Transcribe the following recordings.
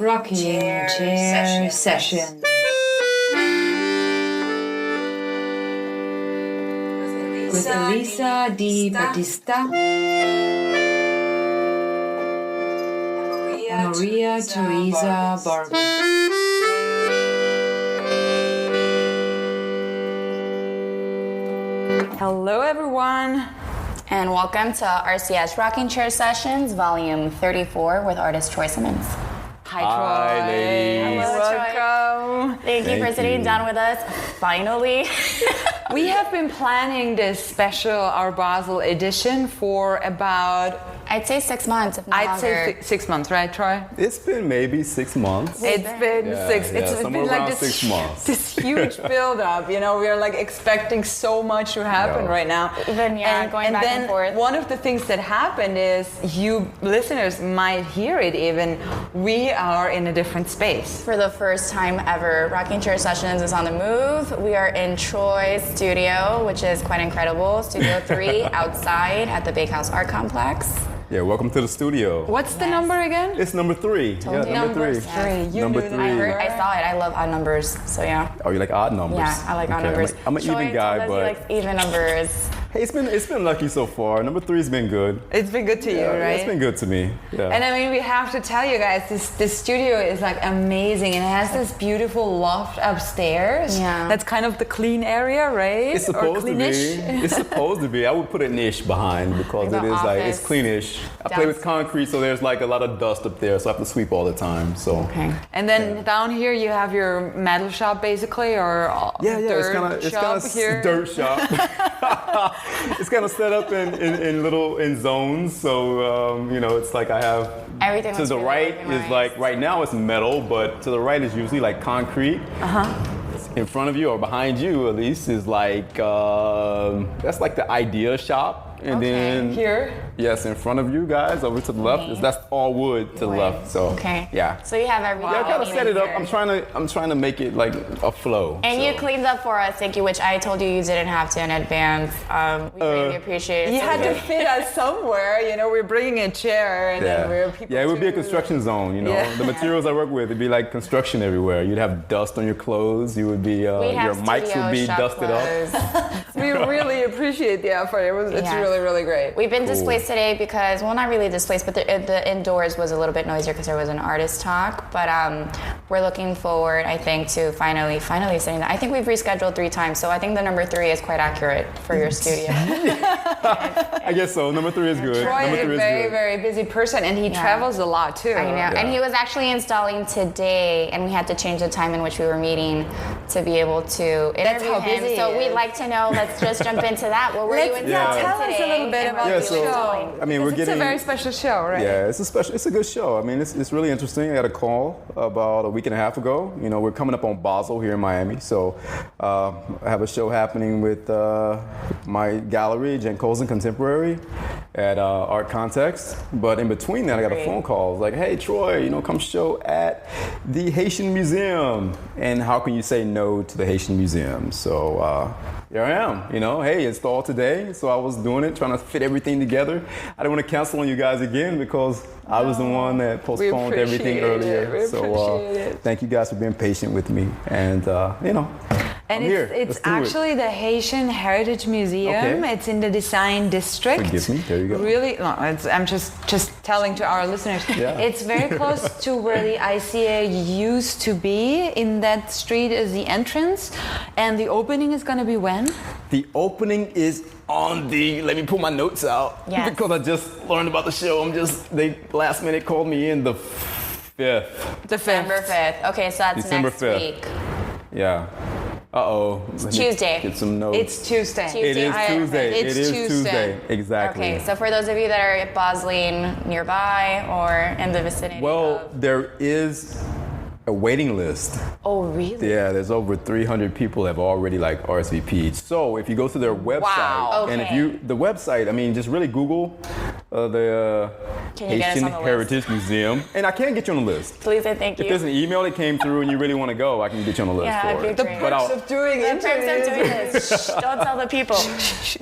Rocking Chair Session. With Elisa Di Battista and Maria Teresa Barber. Hello, everyone, and welcome to RCS Rocking Chair Sessions, Volume 34 with artist Troy Simmons. Hi, Troy. Ladies. Hello, Welcome. Thank you for sitting down with us, finally. We have been planning this special Our Basel edition for about, I'd say 6 months, if not I'd longer. say 6 months, right, Troy? It's been maybe 6 months. It's been six. It's somewhere been like around this, 6 months. this huge build-up. You know, we are like expecting so much to happen right now. Even, going back and forth. One of the things that happened is you listeners might hear it even. We are in a different space. For the first time ever, Rocking Chair Sessions is on the move. We are in Troy's studio, which is quite incredible. Studio 3 outside at the Bakehouse Art Complex. Yeah, welcome to the studio. What's the number again? It's number 3. Number 3. Three. You Number knew that. 3. I saw it. I love odd numbers, so yeah. Oh, you like odd numbers? Yeah, I like odd Okay, numbers. I'm an Troy even guy, told us he but likes even numbers. hey, it's been lucky so far. Number 3's been good. It's been good to you, right? It's been good to me. Yeah. And I mean, we have to tell you guys, this studio is like amazing. It has this beautiful loft upstairs. Yeah. That's kind of the clean area, right? It's supposed to be. cleanish. It's supposed to be. I would put an ish behind because Like it an is like it's office cleanish. I play with concrete, so there's like a lot of dust up there, so I have to sweep all the time. So Okay. And then down here you have your metal shop, basically, or dirt shop here. dirt shop. It's kind of set up in zones, so it's like I have Everything to looks the really right organized. is like right now it's metal, but to the right is usually like concrete. In front of you or behind you at least is like that's like the idea shop. And then Here. yes, in front of you guys over to the left that's all wood to the left. So Okay. yeah. So you have everything. Yeah, I gotta open set it up. here. I'm trying to make it like a flow. And so. you cleaned up for us, thank you, which I told you didn't have to in advance. We really appreciate it. You So had to good. fit us somewhere. You know, we're bringing a chair and then we're people. Yeah, it would be a to- construction zone, you know. Yeah. The materials I work with, it'd be like construction everywhere. You'd have dust on your clothes. You would be, We your have mics would be shop dusted up. clothes. We really appreciate the effort. It's Yeah. really, really great. We've been displaced today because, well, not really displaced, but the indoors was a little bit noisier because there was an artist talk. But we're looking forward, I think, to finally sitting down. I think we've rescheduled 3 times, so I think the number 3 is quite accurate for your studio. I guess so. Number 3 is good. Troy Number is a 3 very, is good. very busy person, and he travels a lot too. I know. And he was actually installing today, and we had to change the time in which we were meeting to be able to interview how him. busy So he we'd is. like to know, let's just jump into that. What were you installing Yeah. Tell us today? a little bit and about what Yeah, were so- you installing? I mean, we're It's getting. a very special show, right? Yeah, it's a good show. I mean, it's really interesting. I got a call about a week and a half ago. You know, we're coming up on Basel here in Miami, so I have a show happening with my gallery, Jen Colson Contemporary, at Art Context. But in between that, I got a phone call. It's like, hey, Troy, come show at the Haitian Museum. And how can you say no to the Haitian Museum? So here I am. Hey, installed today. So I was doing it, trying to fit everything together. I didn't want to cancel on you guys again because I was the one that postponed everything earlier. We So appreciate it. thank you guys for being patient with me. And And I'm here. it's Let's do it. actually the Haitian Heritage Museum. Okay. It's in the Design District. Forgive me. There you go. Really? No, I'm just telling to our listeners. Yeah. It's very close to where the ICA used to be. In that street is the entrance. And the opening is going to be when? the opening is on let me pull my notes out. Yes. Because I just learned about the show. They last minute called me in the 5th. The 5th. December 5th. Okay, so that's December next 5th. week. Yeah. Uh-oh. Let me Tuesday. Get some notes. It's Tuesday. It is Tuesday. It's It is Tuesday. Exactly. Okay, so for those of you that are at Bosling nearby or in the vicinity Well, of... there is a waiting list. Oh, really? Yeah, there's over 300 people have already RSVP'd. So if you go to their website, Wow. and if Okay. the website, I mean, just really Google the Can you get us Haitian on the list? Heritage Museum, and I can get you on the list. Please and thank you. If there's an email that came through and you really want to go, I can get you on the list Yeah, for that'd be it. great. But I'll- of doing In terms of interviews. doing this, shh, don't tell the people.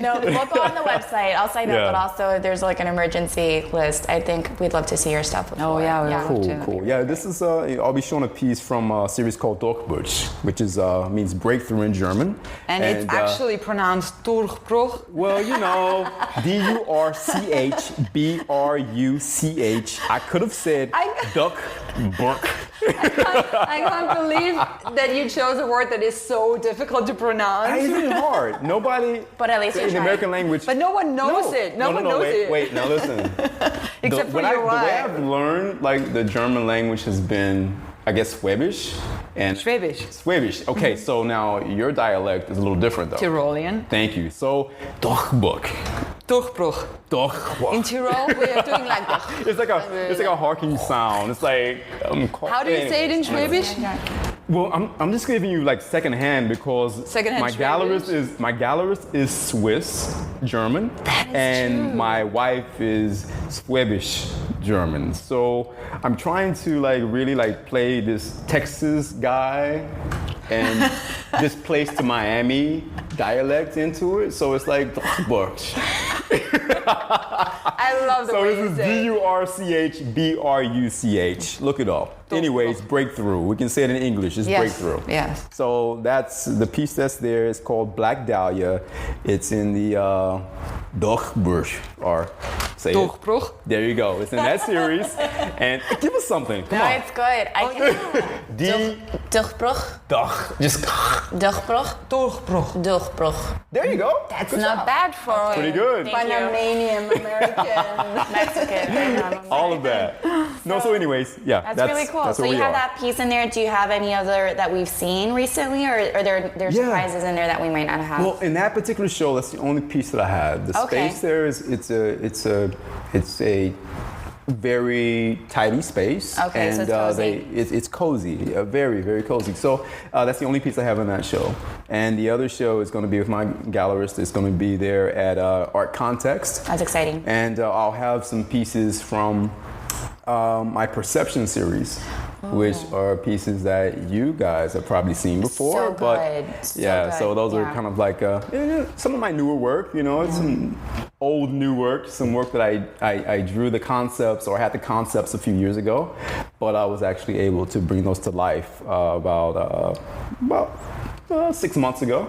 No, we'll go on the website. I'll sign Yeah. up, but also if there's like an emergency list, I think we'd love to see your stuff before. Oh, yeah, we will. Cool, cool. Yeah, this is. I'll be showing a piece from a series called Durchbruch, which is means breakthrough in German. And it's actually pronounced Durchbruch. Well, you know, Durchbruch. I could have said Duckburg. I can't believe that you chose a word that is so difficult to pronounce. Isn't it hard? Nobody. But at least you in the tried. American language. But no one knows it. No one knows wait, it. Wait, now listen. Except for the your way wife. I've learned, like the German language has been, I guess, Schwäbisch and Schwäbisch. Schwäbisch. Okay, so now your dialect is a little different, though. Tyrolean. Thank you. So Durchbruch. Durchbruch. Durchbruch. In Tyrol, we are doing like that. It's like a harking sound. It's like How do you say it in Schwäbisch? Well, I'm just giving you like secondhand because Secondhand my gallerist is Swiss German, and my wife is Schwäbisch German. So I'm trying to like really like play this Texas guy and displace the Miami dialect into it. So it's like I love the So way this you is say it. Durchbruch. Look it up. Anyways, breakthrough. We can say it in English. It's breakthrough. Yes. So that's the piece that's there. It's called Black Dahlia. It's in the Durchbruch, or say Durchbruch. it. There you go. It's in that series. And give us something. Come No, on. it's good. I can. Durchbruch. Just Durchbruch. Durchbruch. Durchbruch. there you go. That's Good not job. bad for Pretty good. Thank you. Panamanian American. Mexican. All of that. No, so anyways, yeah. That's really cool. That's So where you we have are. that piece in there. Do you have any other that we've seen recently, or are there Yeah. surprises in there that we might not have? Well, in that particular show, that's the only piece that I had. The Okay. space there is it's a very tidy space. Okay, and so it's cozy. it's cozy, very very cozy. So that's the only piece I have in that show. And the other show is going to be with my gallerist. It's going to be there at Art Context. That's exciting. And I'll have some pieces from my Perception series, which are pieces that you guys have probably seen before. So but good. So yeah, good. so those are Yeah. kind of like some of my newer work. You know, it's some old new work, some work that I drew the concepts or had the concepts a few years ago, but I was actually able to bring those to life about 6 months ago.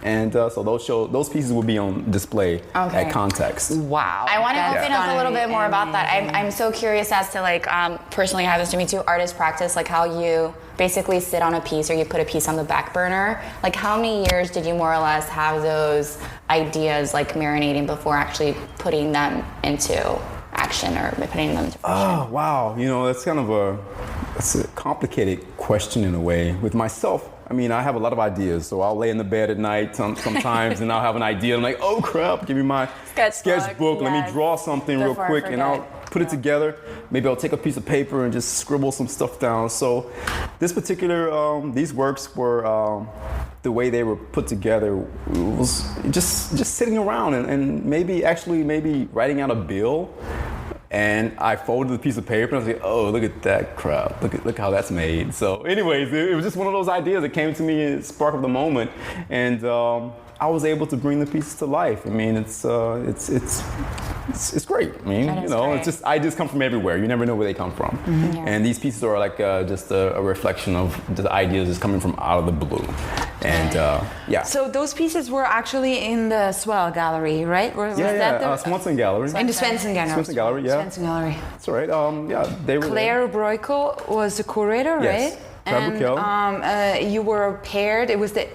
And so those pieces will be on display Okay. at Context. Wow. I want to That's open up a little bit more about that. amazing. I'm so curious as to like personally how this to me too, artist practice, like how you basically sit on a piece or you put a piece on the back burner. Like how many years did you more or less have those ideas like marinating before actually putting them into action or putting them into fruition? Oh wow, you know that's kind of a complicated question in a way. With myself, I mean, I have a lot of ideas, so I'll lay in the bed at night sometimes, and I'll have an idea. I'm like, oh crap, give me my sketchbook. Let me yes. draw something real Before I quick, and I'll forget. put it together. Maybe I'll take a piece of paper and just scribble some stuff down. So, this particular these works were. The way they were put together was just sitting around and maybe writing out a bill. And I folded the piece of paper and I was like, oh, look at that crap. Look how that's made. So anyways, it was just one of those ideas that came to me in the spark of the moment. And I was able to bring the pieces to life. I mean, it's great. I mean, That you is know, great. it's just ideas come from everywhere. You never know where they come from. Yeah. And these pieces are like just a reflection of the ideas just coming from out of the blue. And yeah. So those pieces were actually in the Swell Gallery, right? Was that the, Swanson Gallery. in the Svensson Gallery? Svensson Gallery, yeah. Svensson Gallery. That's all right. Yeah, they were Claire Broikel was the curator, Yes. right? Claire And you were paired. It was the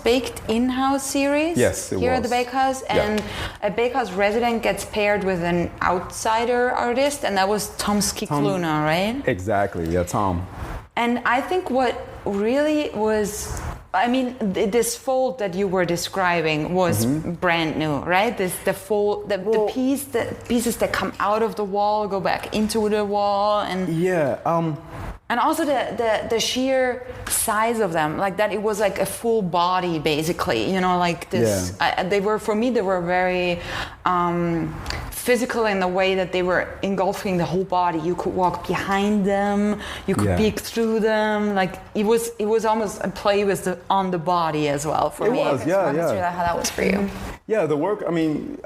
baked in-house series. Yes, it here at was. the Bakehouse, Yeah. and a Bakehouse resident gets paired with an outsider artist, and that was Tom Skikluna, right? Exactly, yeah, Tom. And I think what really was, I mean, this fold that you were describing was brand new, right? The pieces that come out of the wall go back into the wall, and Yeah, and also the sheer size of them, like that it was like a full body basically, you know, like this. Yeah. They were, for me, they were very physical in the way that they were engulfing the whole body. You could walk behind them, you could peek through them. Like it was almost a play with on the body as well for me. It was, yeah. How that was for you. Yeah, the work, I mean,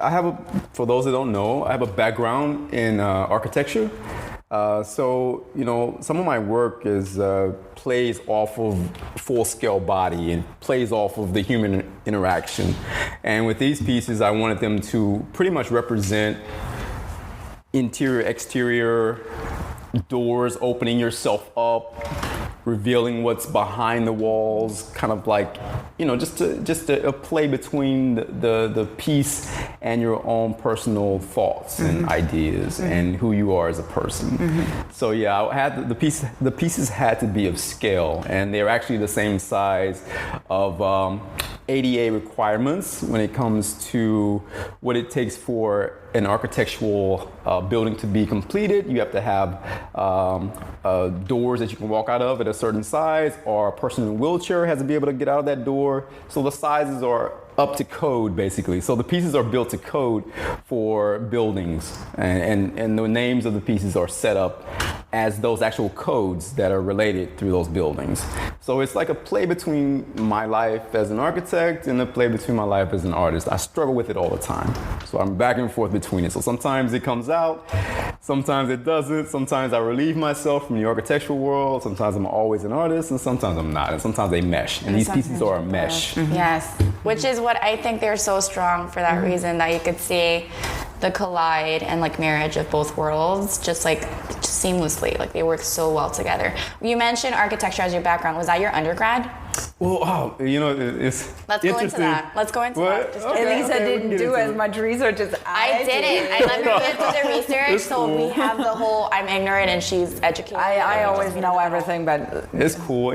for those that don't know, I have a background in architecture. So, some of my work plays off of full-scale body and plays off of the human interaction. And with these pieces, I wanted them to pretty much represent interior, exterior, doors, opening yourself up, revealing what's behind the walls, kind of like, just a play between the piece and your own personal thoughts and ideas and who you are as a person. So yeah, I had the pieces had to be of scale, and they're actually the same size of ADA requirements when it comes to what it takes for an architectural building to be completed. You have to have doors that you can walk out of at a certain size, or a person in a wheelchair has to be able to get out of that door. So the sizes are up to code, basically. So the pieces are built to code for buildings, and the names of the pieces are set up as those actual codes that are related through those buildings. So it's like a play between my life as an architect and a play between my life as an artist. I struggle with it all the time. So I'm back and forth between it. So sometimes it comes out, sometimes it doesn't. Sometimes I relieve myself from the architectural world. Sometimes I'm always an artist, and sometimes I'm not. And sometimes they mesh. And these pieces are a mesh. Yes, which is what I think they're so strong for that reason, that you could see the collide and like marriage of both worlds just seamlessly. Like they work so well together. You mentioned architecture as your background. Was that your undergrad? Well, it's Let's go into that. Let's go into that. Elisa didn't do as much research as I didn't. I let her do the research, so we have the whole I'm ignorant and she's educated. I always know everything, but it's cool.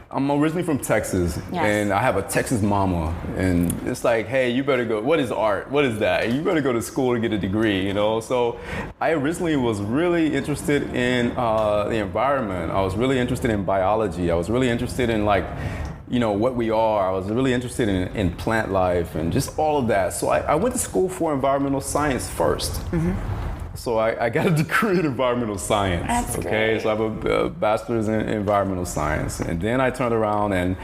I'm originally from Texas, and I have a Texas mama, and it's like, hey, you better go. What is art? What is that? You better go to school to get a degree, So I originally was really interested in the environment. I was really interested in biology. I was really interested in what we are. I was really interested in plant life and just all of that. So I went to school for environmental science first. So I got a degree in environmental science. That's great. So I have a bachelor's in environmental science. And then I turned around and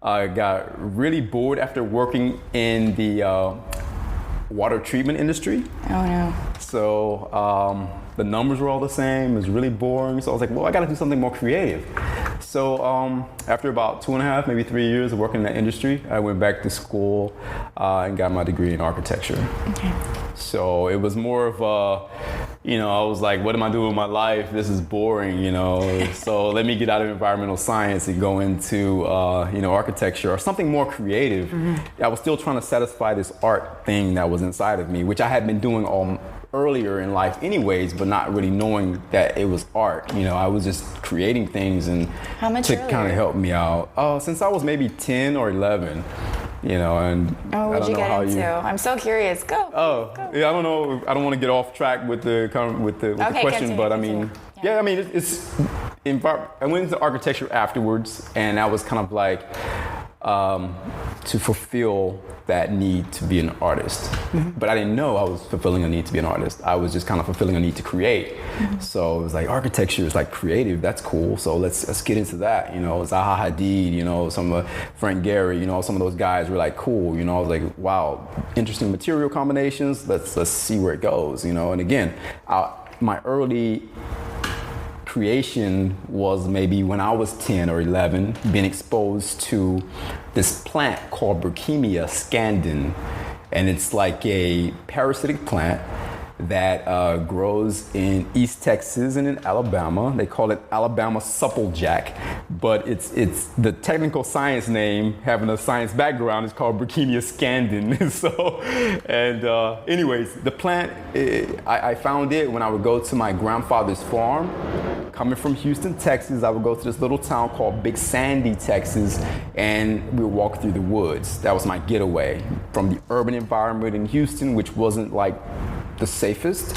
I got really bored after working in the water treatment industry. Oh no. So the numbers were all the same. It was really boring. So I was like, well, I got to do something more creative. So after about 2.5, maybe 3 years of working in that industry, I went back to school and got my degree in architecture. Okay. So it was more of I was like, what am I doing with my life? This is boring, So let me get out of environmental science and go into, architecture or something more creative. I was still trying to satisfy this art thing that was inside of me, which I had been doing earlier in life anyways, but not really knowing that it was art. I was just creating things and How much to earlier? kind of help me out. Since I was maybe 10 or 11. And what'd you get into? I'm so curious. Go. Yeah, I don't know. I don't want to get off track with the question, but continue. I went into architecture afterwards, and that was kind of like to fulfill that need to be an artist. But I didn't know I was fulfilling a need to be an artist. I was just kind of fulfilling a need to create. So it was like architecture is like creative. That's cool. So let's get into that. Zaha Hadid, some of Frank Gehry, some of those guys were like cool. I was like, wow, interesting material combinations. Let's see where it goes. And again, my early creation was maybe when I was 10 or 11, being exposed to this plant called Berkemia scandens. And it's like a parasitic plant that grows in East Texas and in Alabama. They call it Alabama supplejack, but it's the technical science name, having a science background, is called Berkemia scandens. Anyways, the plant, I found it when I would go to my grandfather's farm. Coming from Houston, Texas, I would go to this little town called Big Sandy, Texas, and we would walk through the woods. That was my getaway from the urban environment in Houston, which wasn't like the safest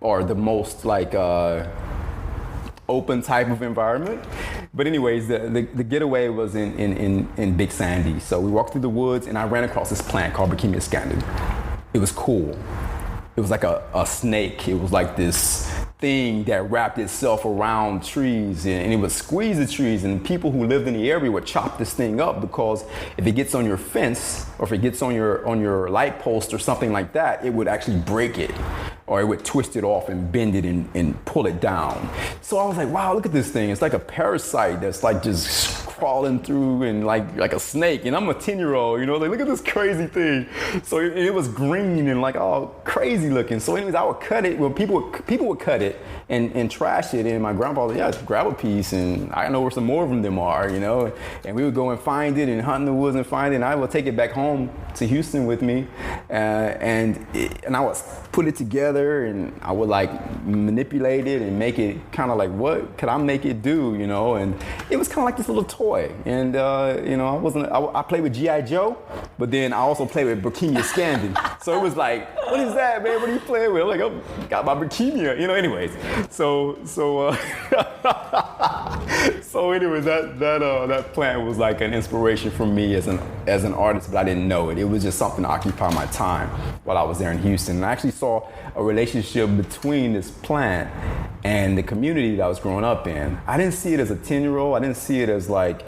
or the most open type of environment. But anyways, the getaway was in Big Sandy. So we walked through the woods and I ran across this plant called Berkemia scandens. it was cool. It was like a snake. It was like this thing that wrapped itself around trees, and it would squeeze the trees, and people who lived in the area would chop this thing up, because if it gets on your fence or if it gets on your light post or something like that, it would actually break it, or it would twist it off and bend it and pull it down. So I was like, wow, look at this thing. It's like a parasite that's like just crawling through and like a snake. And I'm a 10-year-old, like, look at this crazy thing. So it was green and like all crazy looking. So anyways, I would cut it. Well, people would cut it and trash it. And my grandpa was like, yeah, grab a piece, and I know where some more of them are, And we would go and find it and hunt in the woods and find it. And I would take it back home to Houston with me, and I would put it together, and I would like manipulate it and make it kind of like, what could I make it do, And it was kind of like this little toy. And I played with G.I. Joe, but then I also played with Burkina Scandin. So it was like, what is that, man? What are you playing with? I'm like, oh, got my Burkina, Anyways, so anyways, that plant was like an inspiration for me as an artist, but I didn't know it. It was just something to occupy my time while I was there in Houston. And I actually saw a relationship between this plant and the community that I was growing up in. I didn't see it as a 10-year-old. I didn't see it as like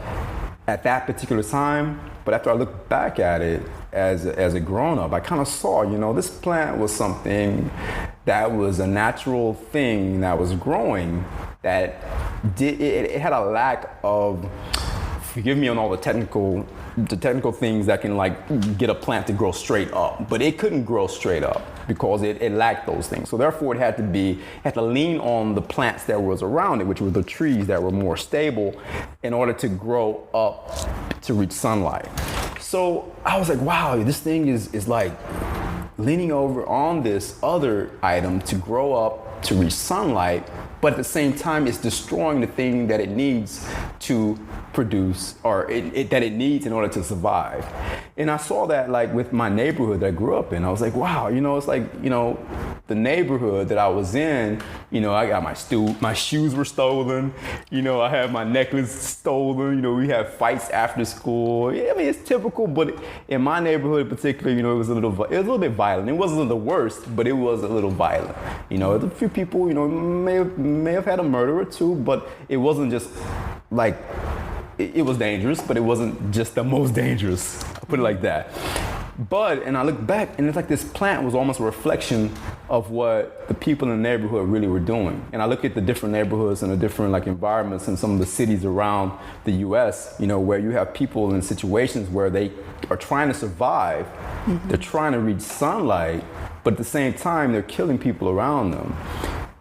at that particular time. But after I looked back at it as a grown-up, I kind of saw, this plant was something that was a natural thing that was growing, that it had a lack of, forgive me on all the technical things that can like get a plant to grow straight up, but it couldn't grow straight up because it lacked those things. So therefore it had to lean on the plants that was around it, which were the trees that were more stable, in order to grow up to reach sunlight. So I was like, wow, this thing is like leaning over on this other item to grow up to reach sunlight, but at the same time it's destroying the thing that it needs to produce, or that it needs in order to survive. And I saw that like with my neighborhood that I grew up in. I was like, wow, it's like, the neighborhood that I was in, I got my shoes were stolen, I had my necklace stolen, we had fights after school. Yeah, I mean, it's typical, but in my neighborhood in particular, it was a little bit violent. It wasn't the worst, but it was a little violent. A few people, may have had a murder or two, but it wasn't just like, it was dangerous, but it wasn't just the most dangerous. I'll put it like that. And I look back, and it's like this plant was almost a reflection of what the people in the neighborhood really were doing. And I look at the different neighborhoods and the different like environments in some of the cities around the U.S., where you have people in situations where they are trying to survive. Mm-hmm. They're trying to reach sunlight, but at the same time, they're killing people around them.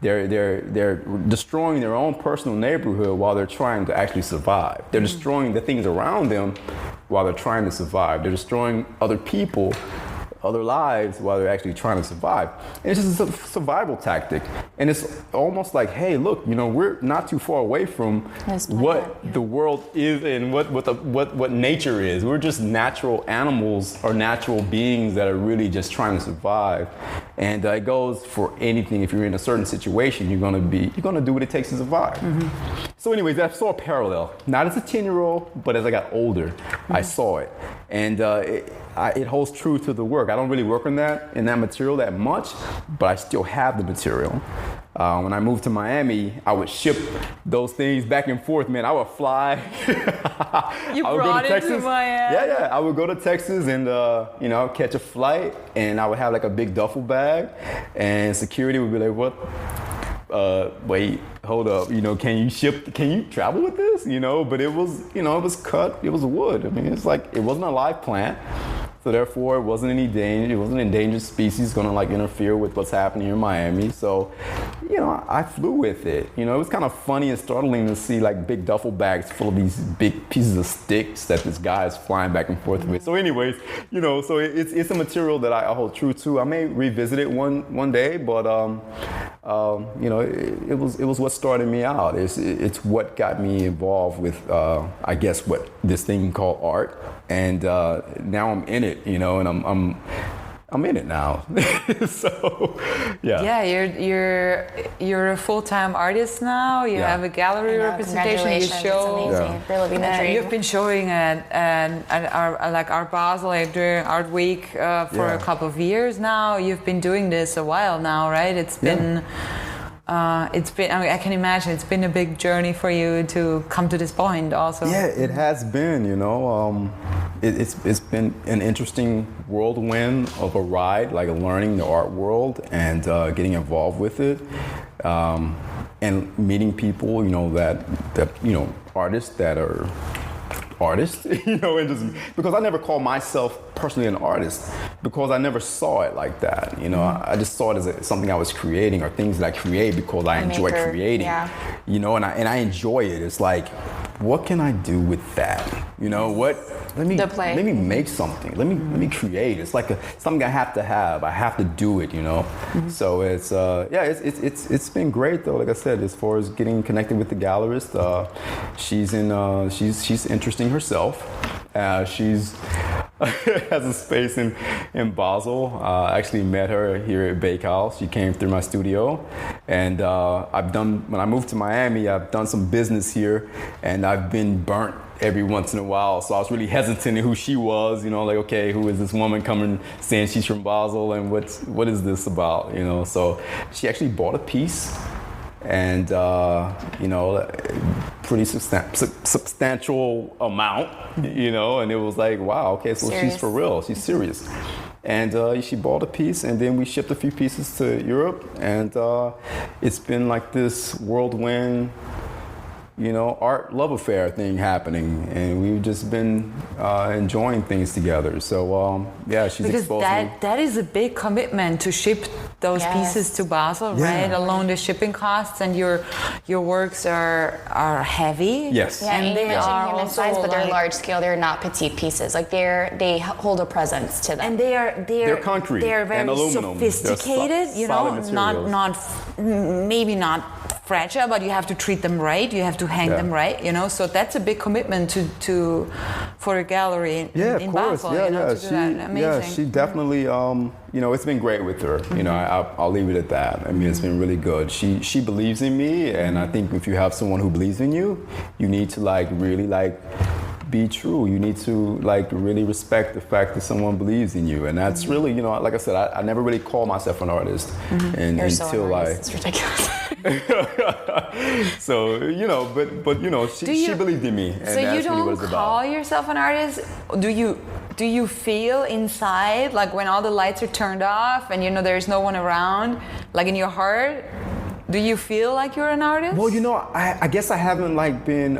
They're destroying their own personal neighborhood while they're trying to actually survive. They're destroying the things around them while they're trying to survive. They're destroying other people, other lives, while they're actually trying to survive. And it's just a survival tactic. And it's almost like, hey, look, we're not too far away from what the world is and what nature is. We're just natural animals or natural beings that are really just trying to survive. And it goes for anything. If you're in a certain situation, you're gonna do what it takes to survive. Mm-hmm. So anyways, I saw a parallel, not as a 10-year-old, but as I got older, I saw it. And it holds true to the work. I don't really work in that material that much, but I still have the material. When I moved to Miami, I would ship those things back and forth, man. I would fly. You brought it to Miami? Yeah. I would go to Texas and, catch a flight, and I would have like a big duffel bag, and security would be like, what? Wait, hold up, can you travel with this? But it was, it was cut, it was wood. I mean, it's like, it wasn't a live plant. So therefore, it wasn't any danger. It wasn't an endangered species going to like interfere with what's happening here in Miami. So, I flew with it. It was kind of funny and startling to see like big duffel bags full of these big pieces of sticks that this guy is flying back and forth with. So anyways, so it's a material that I hold true to. I may revisit it one day, but it was what started me out. It's what got me involved with I guess what this thing called art. And now I'm in it, and I'm in it now. So, yeah. Yeah, you're a full-time artist now. You have a gallery representation. You show. It's amazing. You're living the dream. You've been showing at our Basel during Art Week for a couple of years now. You've been doing this a while now, right? It's been. I mean, I can imagine it's been a big journey for you to come to this point also. Yeah, it has been, you know. It's been an interesting whirlwind of a ride, like learning the art world and getting involved with it. And meeting people, you know, that you know, artists that are artists, you know, and just because I never call myself personally an artist because I never saw it like that, you know. I just saw it as something I was creating or things that I create because I enjoy creating, you know, and I enjoy it. It's like, what can I do with that? You know, let me make something. Let me create. It's like something I have to have. I have to do it, you know. So it's been great though. Like I said, as far as getting connected with the gallerist, she's interesting herself. She's has a space in Basel. I actually met her here at Bakehouse. She came through my studio, and when I moved to Miami, I've done some business here, and I've been burnt every once in a while. So I was really hesitant in who she was, you know, like, okay, who is this woman coming saying she's from Basel, and what is this about, you know? So she actually bought a piece. And you know, pretty substantial amount, you know, and it was like, wow, okay, so she's for real, she's serious. And she bought a piece, and then we shipped a few pieces to Europe, and it's been like this whirlwind, you know, art love affair thing happening, and we've just been enjoying things together. So she's exposed me. That is a big commitment to ship those pieces to Basel, right? Alone the shipping costs, and your works are heavy. Yes. Yeah, and they are human size, but they're large scale. They're not petite pieces. Like they hold a presence to them. And they're concrete. They're very and aluminum. sophisticated. You know, maybe not fragile, but you have to treat them right. You have to hang them right. You know, so that's a big commitment for a gallery in Basel. You know, to do that. Amazing. Yeah, she definitely. You know, it's been great with her. You know, I'll leave it at that. I mean, it's been really good. She believes in me, and I think if you have someone who believes in you, you need to really be true. You need to really respect the fact that someone believes in you, and that's really, you know, like I said, I never really call myself an artist, and until it's ridiculous. So you know, but you know, she believed in me, and so that's you don't really what it's about. call yourself an artist? Do you feel inside, like when all the lights are turned off and you know there's no one around, like in your heart, do you feel like you're an artist? Well, you know, I guess I haven't been.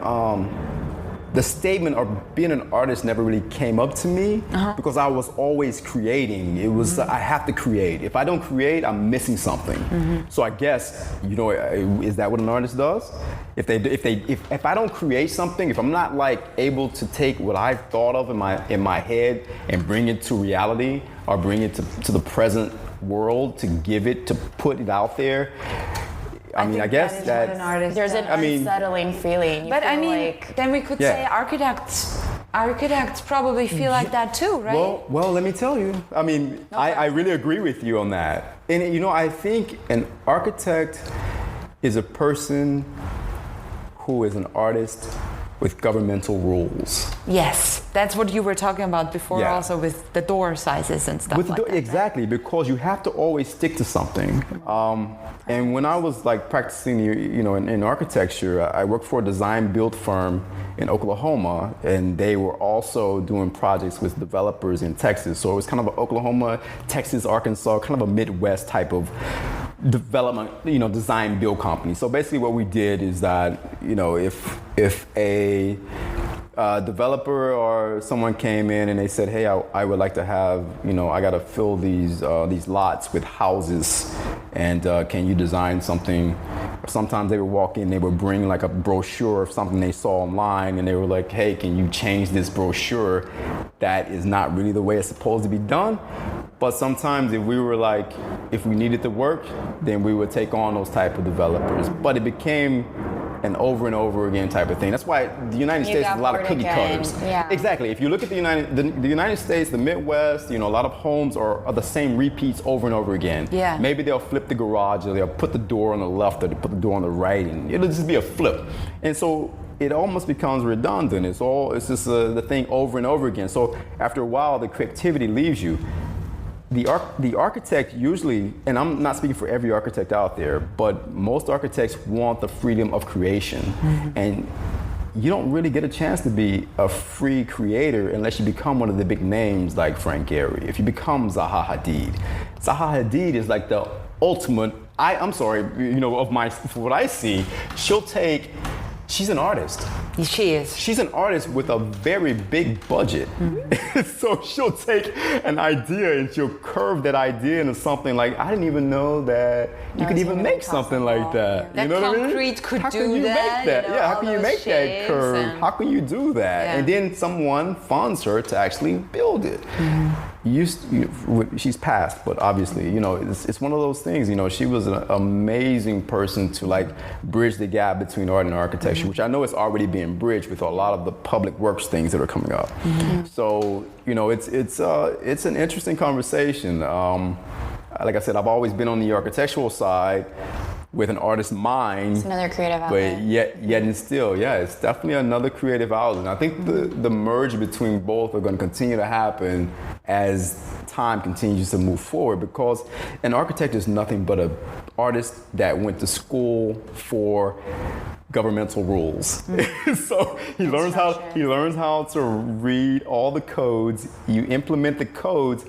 The statement of being an artist never really came up to me because I was always creating. It was I have to create. If I don't create, I'm missing something. So I guess, you know, is that what an artist does? If I don't create something, if I'm not able to take what I've thought of in my head and bring it to reality or bring it to the present world, to put it out there. I mean, I guess that there's an unsettling feeling. But I mean, then we could say architects probably feel like that too, right? Well, let me tell you. I mean, I really agree with you on that. And you know, I think an architect is a person who is an artist with governmental rules. Yes, that's what you were talking about before, also with the door sizes and stuff like that. Exactly, because you have to always stick to something. And when I was practicing, you know, in architecture, I worked for a design build firm in Oklahoma, and they were also doing projects with developers in Texas. So it was kind of an Oklahoma, Texas, Arkansas, kind of a Midwest type of development, you know, design build company. So basically what we did is that, you know, if a developer or someone came in and they said, hey, I would like to have, you know, I got to fill these lots with houses, and can you design something? Sometimes they would walk in, they would bring a brochure of something they saw online, and they were like, hey, can you change this brochure? That is not really the way it's supposed to be done. But sometimes if we needed the work, then we would take on those type of developers. But it became and over again type of thing. That's why the United States has a lot of cookie cutters. Yeah. Exactly. If you look at the United States, the Midwest, a lot of homes are the same repeats over and over again. Yeah. Maybe they'll flip the garage, or they'll put the door on the left, or they put the door on the right, and it'll just be a flip. And so it almost becomes redundant. It's just the thing over and over again. So after a while, the creativity leaves you. The architect usually, and I'm not speaking for every architect out there, but most architects want the freedom of creation. Mm-hmm. And you don't really get a chance to be a free creator unless you become one of the big names like Frank Gehry. If you become Zaha Hadid. Zaha Hadid is like the ultimate, for what I see, she's an artist. She is. She's an artist with a very big budget. Mm-hmm. So she'll take an idea and she'll curve that idea into something like, I didn't even know that you could even make something like that. That you know concrete what I mean? could How do can you that. Make that? How can you make that curve? How can you do that? Yeah. And then someone funds her to actually build it. Mm-hmm. She's passed, but obviously, it's one of those things. She was an amazing person to bridge the gap between art and architecture, which I know is already being bridged with a lot of the public works things that are coming up. Mm-hmm. So it's an interesting conversation. Like I said, I've always been on the architectural side with an artist's mind. It's another creative outlet. But yet and still, it's definitely another creative outlet. And I think the merge between both are going to continue to happen as time continues to move forward, because an architect is nothing but an artist that went to school for governmental rules. So he learns how to read all the codes. You implement the codes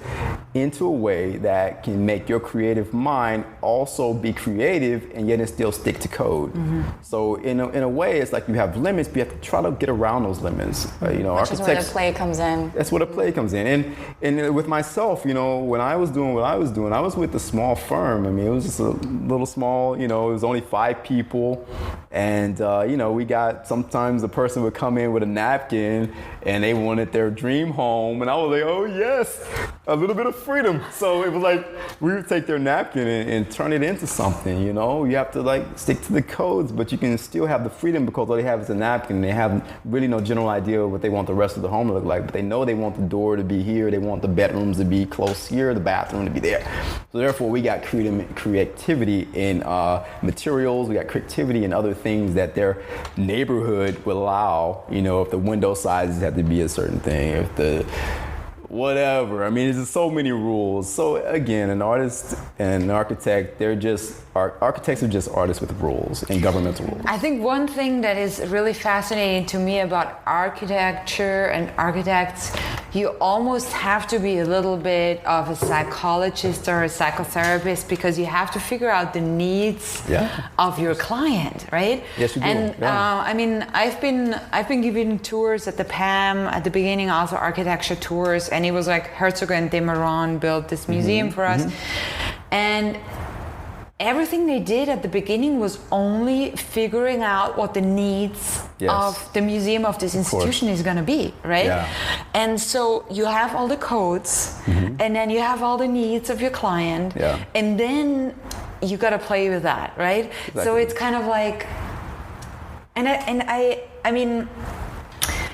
into a way that can make your creative mind also be creative and yet still stick to code. Mm-hmm. So in a way, it's like you have limits, but you have to try to get around those limits. Which is where the play comes in. That's where the play comes in. And with myself, when I was doing what I was doing, I was with a small firm. I mean, it was just a little small, it was only 5 people. And, we got, sometimes a person would come in with a napkin and they wanted their dream home. And I was like, oh yes, a little bit of freedom. So it was like, we would take their napkin and turn it into something, You have to stick to the codes, but you can still have the freedom because all they have is a napkin. They have really no general idea of what they want the rest of the home to look like, but they know they want the door to be here. They want the bedrooms to be close here, the bathroom to be there. So therefore we got creativity in materials. We got creativity in other things that their neighborhood will allow, if the window sizes have to be a certain thing, if the whatever. I mean, there's so many rules. So again, an artist and an architect, architects are just artists with rules and governmental rules. I think one thing that is really fascinating to me about architecture and architects, you almost have to be a little bit of a psychologist or a psychotherapist, because you have to figure out the needs of your client, right? Yes, you do. And I mean, I've been giving tours at the PAM at the beginning, also architecture tours, and it was like Herzog and de Meuron built this museum for us, and everything they did at the beginning was only figuring out what the needs of the museum of this institution is going to be, right? Yeah. And so you have all the codes, and then you have all the needs of your client, and then you got to play with that, right? Exactly. So it's kind of like, and I mean,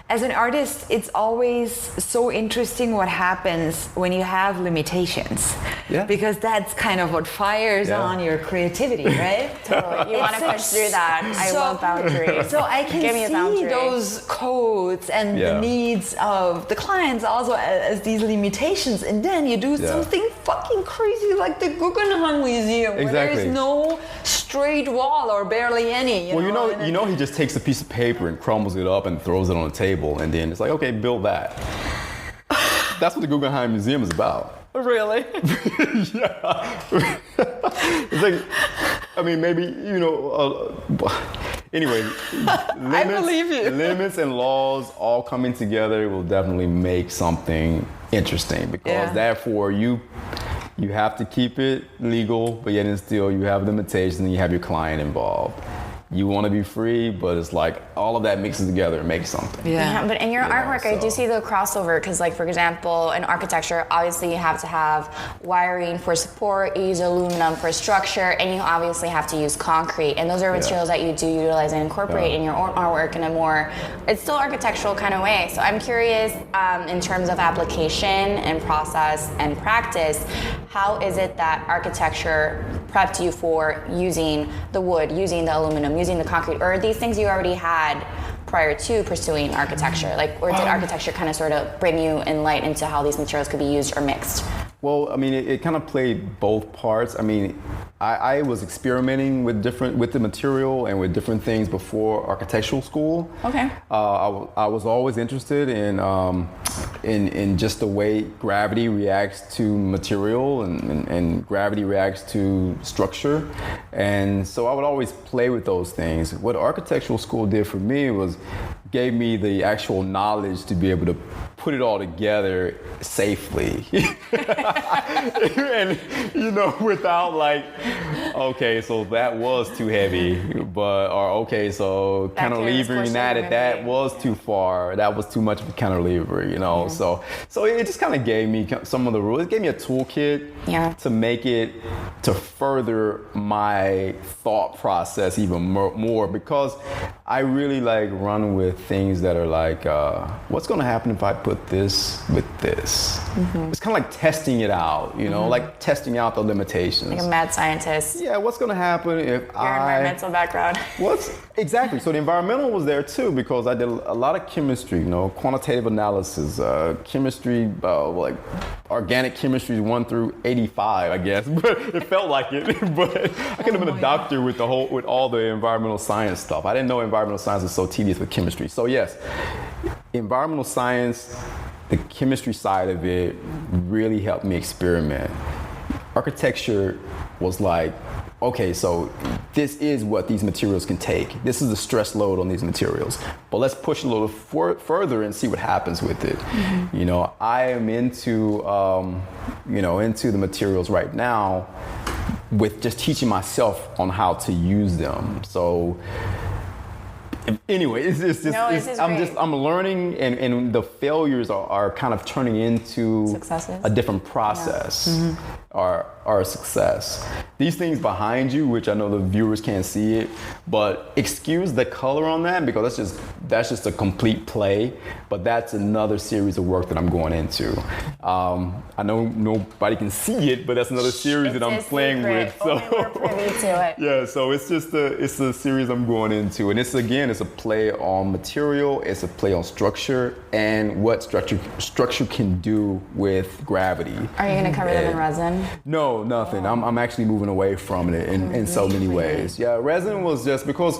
as an artist, it's always so interesting what happens when you have limitations. Yeah. Because that's kind of what fires on your creativity, right? Totally. You want to push through that. I love boundaries. So I can see those codes and the needs of the clients also as these limitations. And then you do something fucking crazy like the Guggenheim Museum, where there is no straight wall or barely any. You know, he just takes a piece of paper and crumbles it up and throws it on the table. And then it's like, okay, build that. That's what the Guggenheim Museum is about. Really? Yeah. It's like, I mean, maybe, anyway, I believe you. Limits and laws all coming together will definitely make something interesting, because therefore you have to keep it legal, but yet and still you have limitations and you have your client involved. you want to be free, but it's like all of that mixes together and makes something. Yeah, but in your artwork, I do see the crossover because, like, for example, in architecture, obviously you have to have wiring for support, you use aluminum for structure, and you obviously have to use concrete. And those are materials that you do utilize and incorporate in your artwork in a more, it's still architectural kind of way. So I'm curious, in terms of application and process and practice, how is it that architecture prepped you for using the wood, using the aluminum, using the concrete, or are these things you already had prior to pursuing architecture? Like, or did architecture kind of sort of bring you in light into how these materials could be used or mixed? Well, I mean, it kind of played both parts. I mean, I was experimenting with the material and with different things before architectural school. Okay. I was always interested in just the way gravity reacts to material and gravity reacts to structure, and so I would always play with those things. What architectural school did for me was gave me the actual knowledge to be able to put it all together safely. And, you know, without like, okay, so that was too heavy, or okay, so cantilevering that was too far, that was too much of a cantilever, you know. So it just kind of gave me some of the rules. It gave me a toolkit to make it, to further my thought process even more, because I really like run with things that are like, what's going to happen if I put this with this? It's kind of like testing it out, you know, like testing out the limitations. Like a mad scientist. Yeah, what's going to happen if Your environmental background. Exactly. So the environmental was there too, because I did a lot of chemistry, you know, quantitative analysis, chemistry, like organic chemistry 1 through 85, I guess, but it felt like it. But I could have been a doctor with all the environmental science stuff. I didn't know environmental science was so tedious with chemistry. So yes, environmental science, the chemistry side of it really helped me experiment. Architecture was like, okay, so this is what these materials can take. This is the stress load on these materials. But let's push a little further and see what happens with it. You know, I am into the materials right now with just teaching myself on how to use them. So anyway, I'm learning, and the failures are kind of turning into successes. A different process, or a success. These things behind you, which I know the viewers can't see it, but excuse the color on that, because that's just a complete play. But that's another series of work that I'm going into. I know nobody can see it, but that's another series that I'm playing with. So we're privy to it. Yeah, so it's a series I'm going into, and it's a play on material, it's a play on structure, and what structure can do with gravity. Are you going to cover them in resin? No, nothing. I'm actually moving away from it in so many ways. Yeah, resin was just because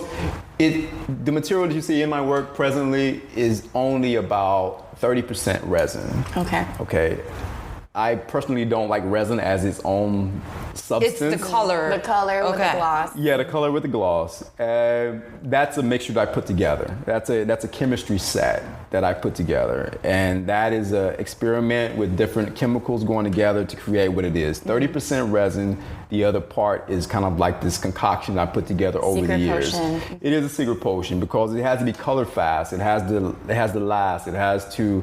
the material that you see in my work presently is only about 30% resin. Okay. I personally don't like resin as its own substance. It's the color. The color with the gloss. Yeah, the color with the gloss. That's a mixture that I put together. That's a chemistry set that I put together. And that is an experiment with different chemicals going together to create what it is. 30% resin. The other part is kind of like this concoction I put together over the years. Potion. It is a secret potion because it has to be color fast. It has to last. It has to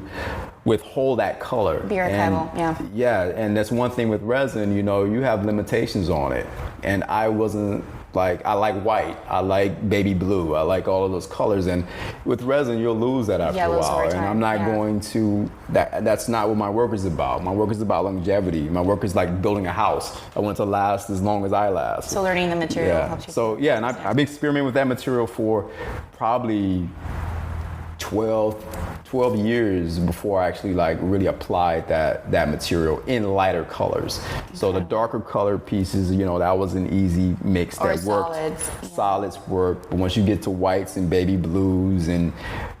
withhold that color. Be archival, yeah. Yeah, and that's one thing with resin, you know, you have limitations on it. And I wasn't like, I like white, I like baby blue, I like all of those colors. And with resin, you'll lose that after a while. And I'm not going to, that's not what my work is about. My work is about longevity. My work is like building a house. I want it to last as long as I last. So learning the material helps you. So yeah, and I've been experimenting with that material for probably 12 years before I actually like really applied that material in lighter colors. So the darker color pieces, you know, that was an easy mix that worked. Solids work, but once you get to whites and baby blues and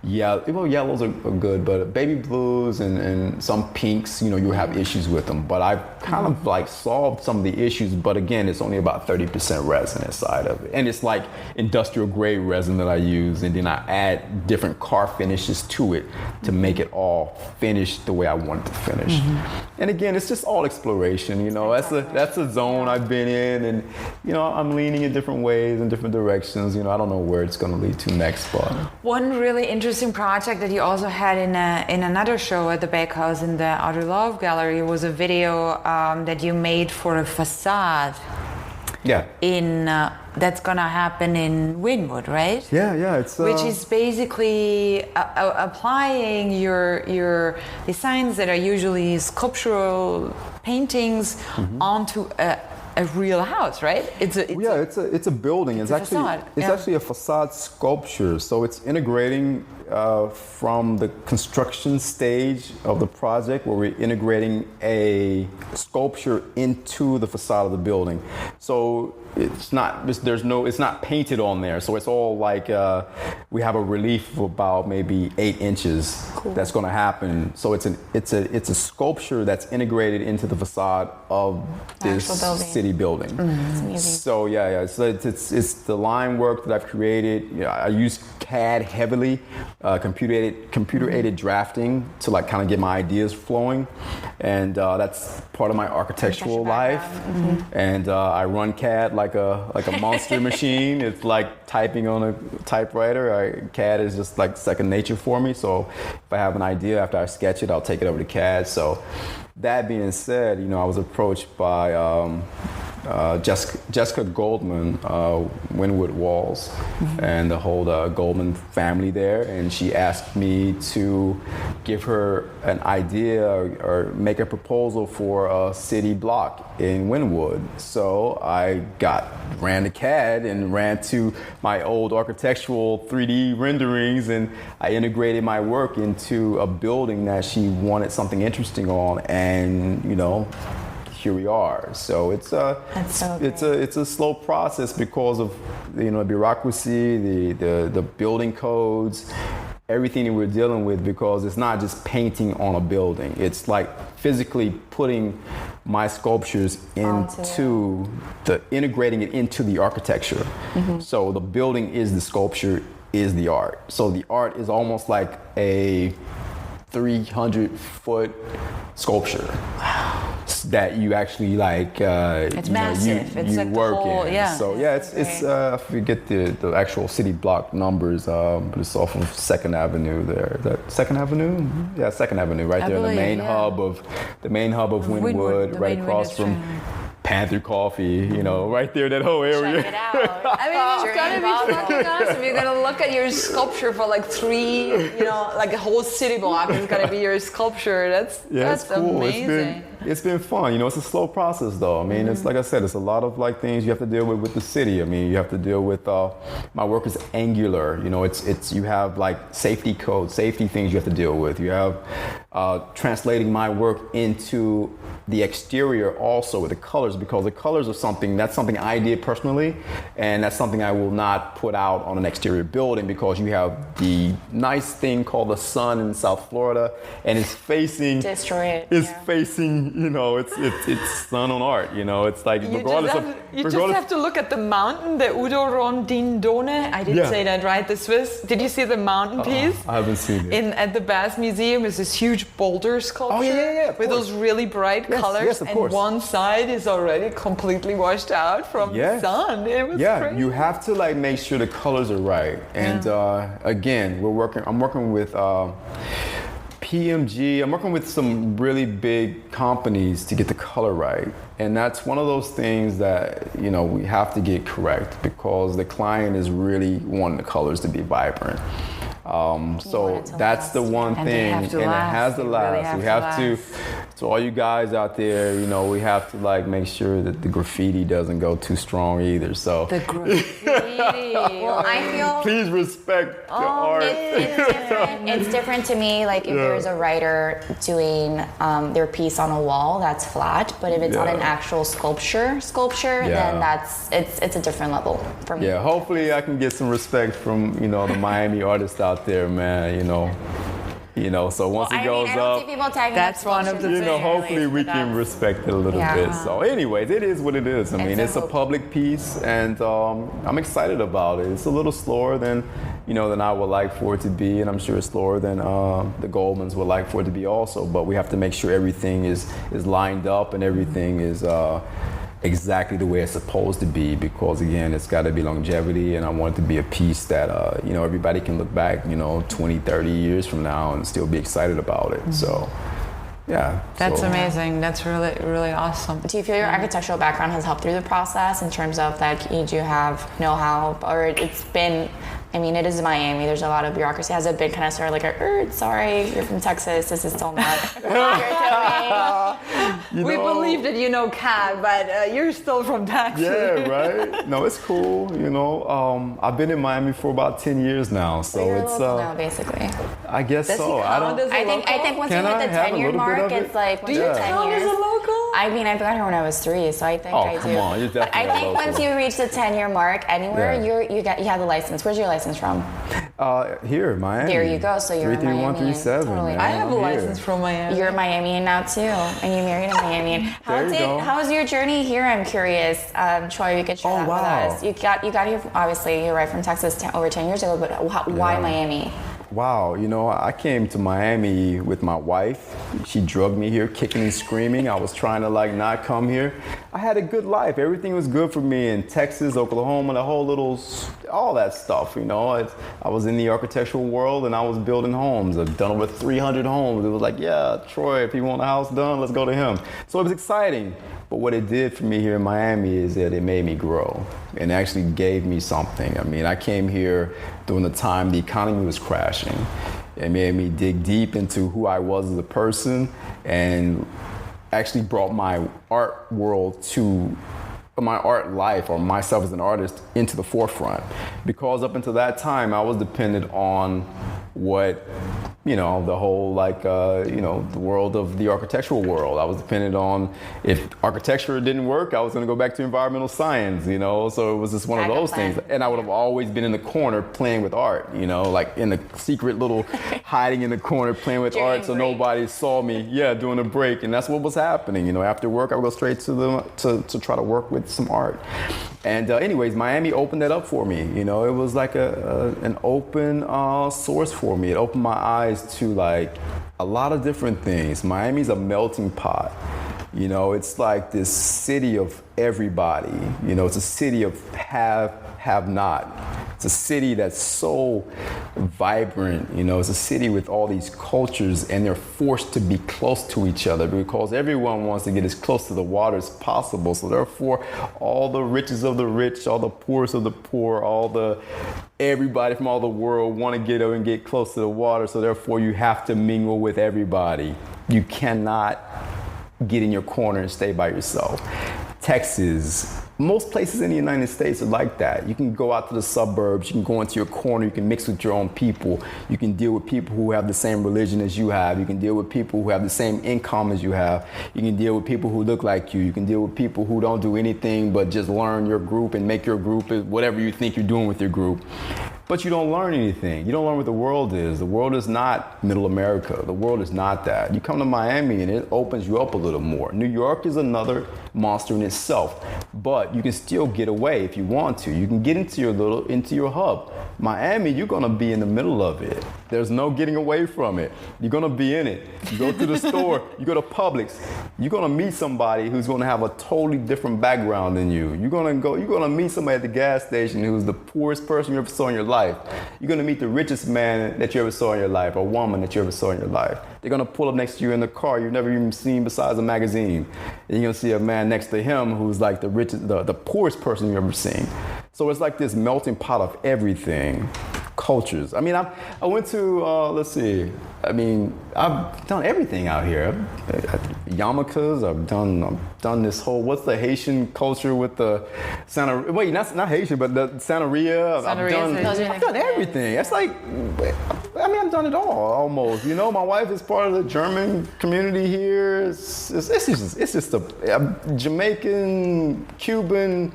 Yeah, well, yellows are good, but baby blues and some pinks, you have issues with them. But I've kind of like solved some of the issues, but again, it's only about 30% resin inside of it. And it's like industrial grade resin that I use, and then I add different car finishes to it to make it all finish the way I want it to finish. And again, it's just all exploration, that's a zone I've been in, and I'm leaning in different ways and different directions. I don't know where it's going to lead to next, but one really interesting project that you also had in another show at the Bakehouse in the Outer Love Gallery was a video that you made for a facade. Yeah. That's gonna happen in Wynwood, right? Yeah. It's which is basically applying your designs that are usually sculptural paintings onto a real house, right? It's a building. It's actually a facade sculpture. So it's integrating from the construction stage of the project, where we're integrating a sculpture into the facade of the building. So it's not painted on there. So it's all like we have a relief of about maybe 8 inches. Cool. That's going to happen. So it's a sculpture that's integrated into the facade of this city building. So so it's the line work that I've created. I use CAD heavily, computer aided drafting to like kind of get my ideas flowing, and that's part of my architectural life. And I run CAD like a monster machine. It's like typing on a typewriter. CAD is just like second nature for me. So if I have an idea, after I sketch it, I'll take it over to CAD. So that being said, I was approached by Jessica Goldman, Wynwood Walls, and the whole Goldman family there, and she asked me to give her an idea or make a proposal for a city block in Wynwood. So I ran to CAD and ran to my old architectural 3D renderings, and I integrated my work into a building that she wanted something interesting on, and here we are. So it's a slow process because of bureaucracy, the building codes, everything that we're dealing with, because it's not just painting on a building. It's like physically putting my sculptures into integrating it into the architecture. So the building is the sculpture, is the art. So the art is almost like a 300-foot sculpture. Wow. That you actually like. It's massive. It's like work the whole, in. yeah. So it's I forget the actual city block numbers, but it's off of 2nd Avenue there. Is that 2nd Avenue? Yeah, 2nd Avenue, right there, the main hub of Wynwood, right across from Panther Coffee, right there, that whole area. Check it out. I mean, it's gonna be fucking awesome. You're gonna look at your sculpture for like 3, like a whole city block is gonna be your sculpture. That's cool. Amazing. It's been fun. It's a slow process though. I mean, it's like I said, it's a lot of like things you have to deal with the city. I mean, you have to deal with, my work is angular. You have like safety codes, safety things you have to deal with. You have translating my work into the exterior also with the colors, because the colors are something I did personally, and that's something I will not put out on an exterior building, because you have the nice thing called the sun in South Florida, and it's facing facing, it's sun on art, it's like you just have to look at the mountain, the Udo Rondindone. I didn't say that right, the Swiss. Did you see the mountain piece? I haven't seen it. At the Bath Museum is this huge boulder sculpture with those really bright colors, and one side is already completely washed out from the sun. It was crazy. You have to like make sure the colors are right. And again, I'm working with PMG. I'm working with some really big companies to get the color right. And that's one of those things that, we have to get correct, because the client is really wanting the colors to be vibrant. So that's the one thing, and it has to last. We have to, to all you guys out there, we have to like make sure that the graffiti doesn't go too strong either. So the graffiti. Well, I feel please respect the art. It's different to me. Like if there's a writer doing their piece on a wall, that's flat. But if it's on an actual sculpture, then it's a different level for me. Yeah, hopefully I can get some respect from the Miami artists out out there, man. So once it goes I don't up, see people tagging That's up one of the sculptures hopefully we but can that's- respect it a little Yeah. bit. So anyways, it is what it is. I mean, it's a so- public piece, and I'm excited about it. It's a little slower than I would like for it to be, and I'm sure it's slower than the Goldmans would like for it to be also. But we have to make sure everything is lined up and everything is exactly the way it's supposed to be, because again, it's got to be longevity, and I want it to be a piece that everybody can look back 20, 30 years from now and still be excited about it. So yeah, That's so- amazing. That's really, really awesome. Do you feel your architectural background has helped through the process in terms of that you do have know-how, or it's been, I mean, it is Miami, there's a lot of bureaucracy. Has it been kind of sort of like sorry, you're from Texas, this is still not We believe that you know Kat, but you're still from Texas. Yeah, right. No, it's cool. I've been in Miami for about 10 years now, so You're it's. local now, basically. I guess Does so. he I count don't. as a I think local? once Can you I hit the have a 10-year little bit mark, of it? it's like Do once you you're Yeah. 10 count as years. a local? I mean, I got here when I was 3, so I think Oh, I do. come on, you're But I definitely think local. once you reach the 10-year mark anywhere, Yeah. you have the license. Where's your license from? Here, Miami. There you go, so you're a 33137. Miamian. Totally. man. I have a I'm here. license from Miami. You're a Miamian now too, and you married a Miamian. There you go. How's your journey here? I'm curious. Troy, you could share Oh, that wow. with us. You got here, obviously, you're right from Texas over 10 years ago, but why Yeah. Miami? Wow, I came to Miami with my wife. She drugged me here, kicking and screaming. I was trying to not come here. I had a good life. Everything was good for me in Texas, Oklahoma, all that stuff. I was in the architectural world and I was building homes. I've done over 300 homes. It was like, yeah, Troy, if you want a house done, let's go to him. So it was exciting. But what it did for me here in Miami is that it made me grow and actually gave me something. I mean, I came here during the time the economy was crashing. It made me dig deep into who I was as a person and actually brought my art world to my art life, or myself as an artist, into the forefront. Because up until that time, I was dependent on what, the whole the world of the architectural world. I was dependent on, if architecture didn't work, I was going to go back to environmental science, so it was just one of those things. And I would have always been in the corner playing with art, like in the secret little hiding in the corner playing with During art so break. nobody saw me, during a break. And that's what was happening. After work, I would go straight to try to work with some art. And anyways, Miami opened that up for me. It was like an open source for me. It opened my eyes to a lot of different things. Miami's a melting pot. It's like this city of everybody. It's a city of have not. It's a city that's so vibrant. It's a city with all these cultures, and they're forced to be close to each other because everyone wants to get as close to the water as possible. So therefore, all the riches of the rich, all the poorest of the poor, everybody from all the world want to get over and get close to the water. So therefore, you have to mingle with everybody. You cannot get in your corner and stay by yourself. Texas, most places in the United States are like that. You can go out to the suburbs, you can go into your corner, you can mix with your own people. You can deal with people who have the same religion as you have. You can deal with people who have the same income as you have. You can deal with people who look like you. You can deal with people who don't do anything but just learn your group and make your group whatever you think you're doing with your group. But you don't learn anything. You don't learn what the world is. The world is not middle America. The world is not that. You come to Miami and it opens you up a little more. New York is another monster in itself, but you can still get away if you want to. You can get into your hub. Miami, you're gonna be in the middle of it. There's no getting away from it. You're gonna be in it. You go to the store, you go to Publix, you're gonna meet somebody who's gonna have a totally different background than you. You're gonna meet somebody at the gas station who's the poorest person you ever saw in your life. You're gonna meet the richest man that you ever saw in your life, or woman that you ever saw in your life. They're gonna pull up next to you in the car you've never even seen besides a magazine. And you're gonna see a man next to him who's like the richest, the poorest person you've ever seen. So it's like this melting pot of everything. Cultures. I mean, I went to, I've done everything out here. Yarmulkes, I've done this whole, what's the Haitian culture with the not Haitian, but the Santeria. I've done everything. It's like, I've done it all, almost. My wife is part of the German community here. It's just a Jamaican, Cuban,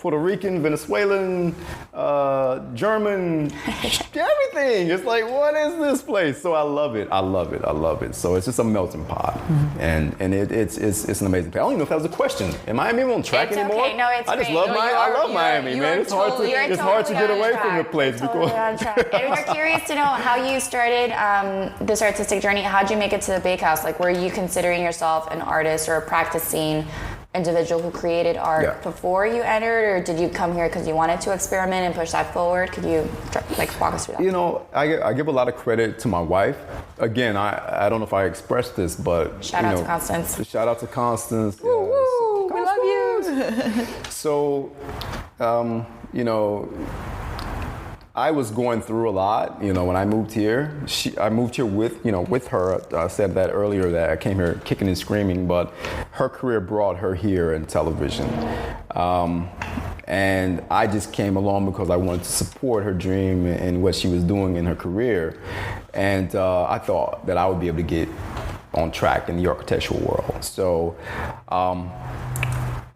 Puerto Rican, Venezuelan, German, everything. It's like, what is this place? So I love it. I love it. I love it. So it's just a melting pot, and it's an amazing place. I don't even know if that was a question. Am Miami on track It's anymore? okay. No, it's I just great. love No, Miami. I love Miami, man. It's hard to get away from the place Totally on track. And we're curious to know how you started this artistic journey. How'd you make it to the Bakehouse? Like, were you considering yourself an artist or a practicing individual who created art before you entered, or did you come here because you wanted to experiment and push that forward? Could you walk us through that? You know, I give a lot of credit to my wife. Again, I don't know if I expressed this, but Shout out to Constance. Shout out to Constance. Woo, woo, we love you. So, you know, I was going through a lot, you know, when I moved here. I moved here with her. I said that earlier, that I came here kicking and screaming, but her career brought her here in television. And I just came along because I wanted to support her dream and what she was doing in her career. And I thought that I would be able to get on track in the architectural world. So,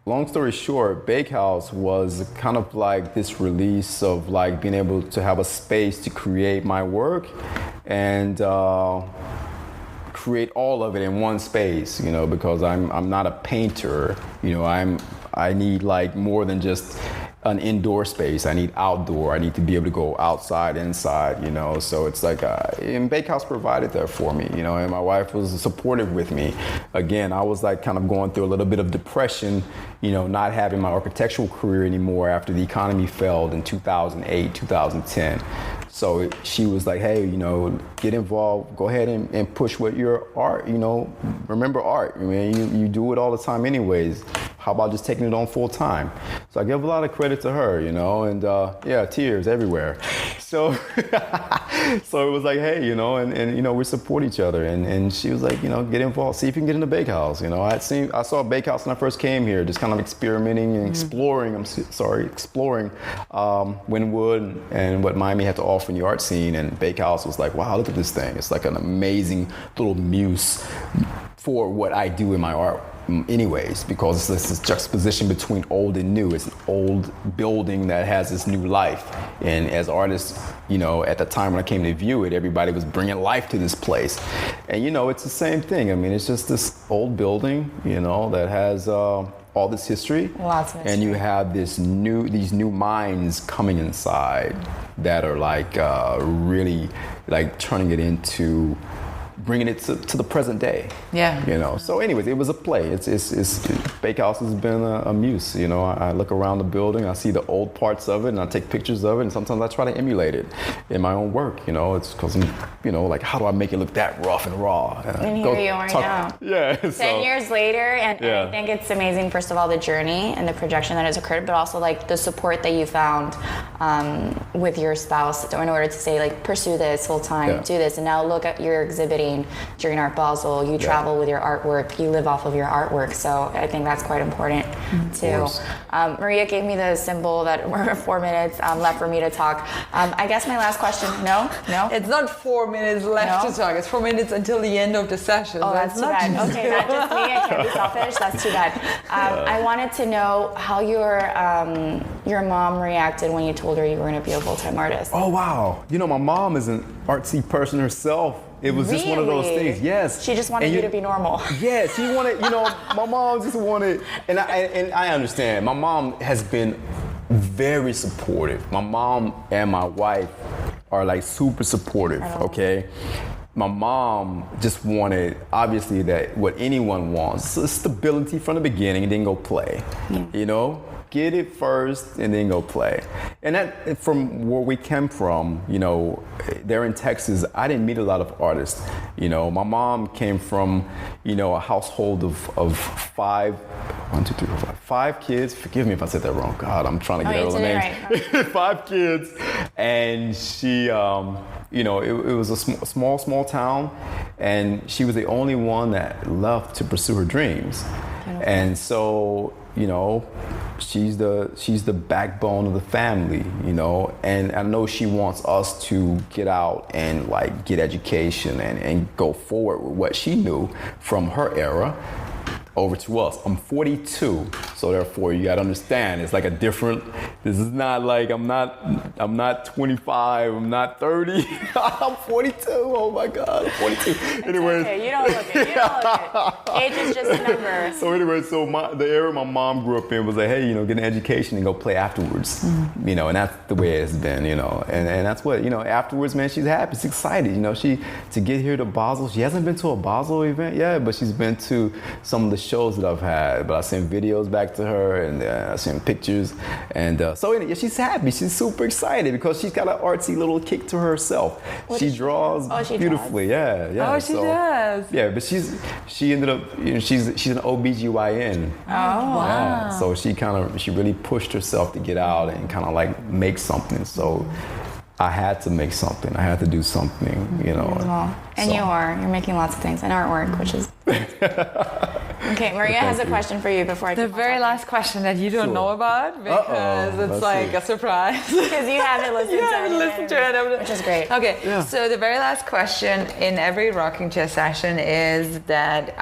long story short, Bakehouse was kind of like this release of like being able to have a space to create my work and create all of it in one space, you know, because I'm not a painter, you know, I need like more than just an indoor space. I need outdoor. I need to be able to go outside, inside, you know. So it's like, and Bakehouse provided that for me, you know, and my wife was supportive with me. Again, I was like kind of going through a little bit of depression, you know, not having my architectural career anymore after the economy failed in 2008, 2010. So she was like, hey, you know, get involved, go ahead and push what your art, you know, remember art. I mean, you do it all the time anyways. How about just taking it on full time? So I give a lot of credit to her, you know, and yeah, tears everywhere. So so it was like, hey, you know, and you know, we support each other. And she was like, you know, get involved, see if you can get in the Bakehouse. You know, I saw Bakehouse when I first came here, just kind of experimenting and exploring, exploring Wynwood and what Miami had to offer in the art scene. And Bakehouse was like, wow, look at this thing. It's like an amazing little muse for what I do in my art anyways, because it's this juxtaposition between old and new. It's an old building that has this new life. And as artists, you know, at the time when I came to view it, everybody was bringing life to this place. And, you know, it's the same thing. I mean, it's just this old building, you know, that has all this history. Lots of history. And you have these new minds coming inside that are like really like turning it into bringing it to the present day. Yeah. You know. So, anyways, it was a play. It's Bakehouse has been a muse. You know, I look around the building, I see the old parts of it, and I take pictures of it, and sometimes I try to emulate it in my own work. You know, it's because you know, like, how do I make it look that rough and raw? And here you are now. Yeah. 10 years later, and I think it's amazing. First of all, the journey and the projection that has occurred, but also like the support that you found with your spouse in order to say, like, pursue this full time, do this, and now look at your exhibiting during Art Basel. You travel with your artwork, you live off of your artwork, so I think that's quite important too. Maria gave me the symbol that we're 4 minutes left for me to talk. I guess my last question, no? It's not 4 minutes left to talk, it's 4 minutes until the end of the session. Oh, that's too bad. Okay, not just me, I can't be selfish, that's too bad. I wanted to know how your mom reacted when you told her you were going to be a full-time artist. Oh, wow. You know, my mom is an artsy person herself. It was just one of those things. Yes. She just wanted you to be normal. Yeah, she wanted, you know, my mom just wanted, and I understand. My mom has been very supportive. My mom and my wife are like super supportive, okay? My mom just wanted, obviously, that what anyone wants, stability from the beginning and then go play, you know? Get it first and then go play. And that, from where we came from, you know, there in Texas, I didn't meet a lot of artists. You know, my mom came from, you know, a household of five kids. Forgive me if I said that wrong. God, I'm trying to get all the names. Right. 5 kids. And she, you know, it was a small town, and she was the only one that loved to pursue her dreams. And so, you know, she's the backbone of the family, you know, and I know she wants us to get out and like get education and go forward with what she knew from her era. over to us. I'm 42, so therefore you gotta understand it's like a different. This is not like I'm not 25. I'm not 30. I'm 42. Oh my God, I'm 42. Anyways, okay, you don't look it. You don't look it. Age is just a number. So anyway, the area my mom grew up in was like, hey, get an education and go play afterwards. And that's the way it's been, and that's what, afterwards, man, she's happy, she's excited, she to get here to Basel. She hasn't been to a Basel event yet, but she's been to some of the shows that I've had. But I sent videos back to her, and I sent pictures, and so anyway, she's happy. She's super excited because she's got an artsy little kick to herself. She draws beautifully. Yeah. Oh, she does. Yeah, but she ended up, she's an OBGYN. Oh, wow. Yeah, so she really pushed herself to get out and kind of like make something. So I had to make something. I had to do something, Well, and you're making lots of things and artwork, which is. Okay, Maria has a question for you before I. The very last question that you don't know about because it's like a surprise. Because you haven't listened to it, which is great. Okay, so the very last question in every rocking chair session is that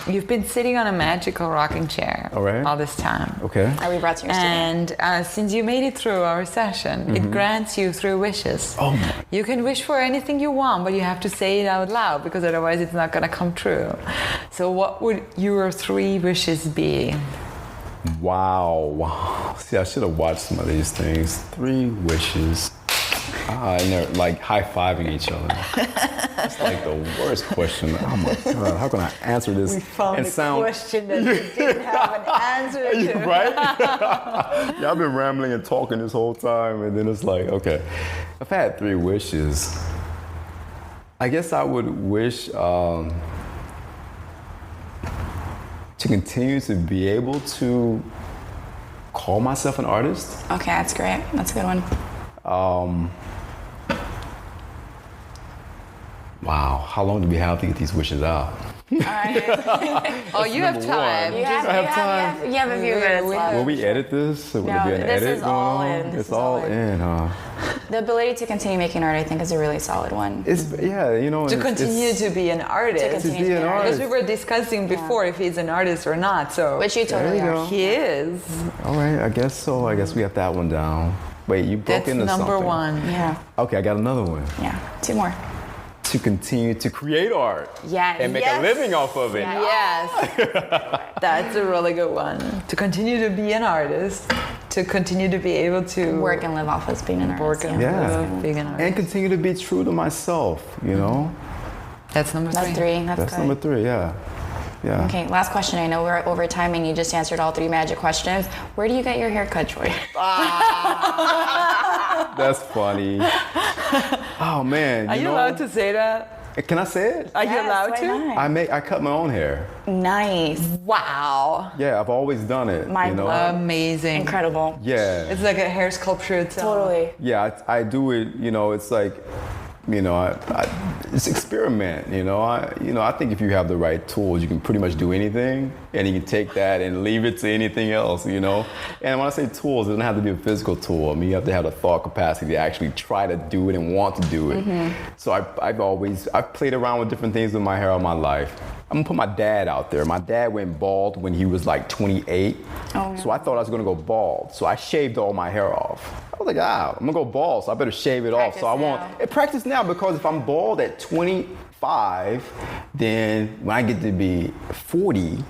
you've been sitting on a magical rocking chair all this time. Okay. Are we brought to your studio? And since you made it through our session, it grants you 3 wishes. Oh my. You can wish for anything you want, but you have to say it out loud because otherwise it's not going to come true. So what would your 3 wishes be? Wow. See, I should have watched some of these things. 3 wishes. And they're like high-fiving each other. That's like the worst question. Oh my God, how can I answer this? We found question that you didn't have an answer to. Right? Yeah, I've been rambling and talking this whole time, and then it's like, okay. I've had 3 wishes. I guess I would wish to continue to be able to call myself an artist. Okay, that's great. That's a good one. Wow, how long do we have to get these wishes out? All right. Oh, you have time. You have a few minutes left. Will we edit this? Will there be an edit going on? It's all in, huh? The ability to continue making art, I think, is a really solid one. To continue to be an artist. To be an artist. Because we were discussing before if he's an artist or not. So which you totally are. He is. All right, I guess so. I guess we have that one down. Wait, you broke into something. That's number 1. Yeah. Okay, I got another one. Yeah, 2 more. To continue to create art. Yes. And make a living off of it. Yes. That's a really good one. To continue to be an artist. To continue to be able to work and live off as being an artist. Being an artist. And continue to be true to myself, That's number 3. That's 3. That's number 3, yeah. Yeah. Okay, last question. I know we're over time and you just answered all 3 magic questions. Where do you get your hair cut, Joy? That's funny. Oh man. Are you allowed to say that? Can I say it? Are you allowed to? Not? I cut my own hair. Nice. Wow. Yeah, I've always done it. Amazing. Incredible. Yeah. It's like a hair sculpture itself. Totally. Yeah, I do it. It's like, it's experiment. I think if you have the right tools, you can pretty much do anything, and you can take that and leave it to anything else. And when I say tools, it doesn't have to be a physical tool. I mean, you have to have the thought capacity to actually try to do it and want to do it. So I've played around with different things with my hair all my life. I'm gonna put my dad out there. My dad went bald when he was like 28. Oh, so I thought I was gonna go bald. So I shaved all my hair off. I was like, I'm gonna go bald, so I better shave it off. So I won't practice now, because if I'm bald at 25, then when I get to be 40,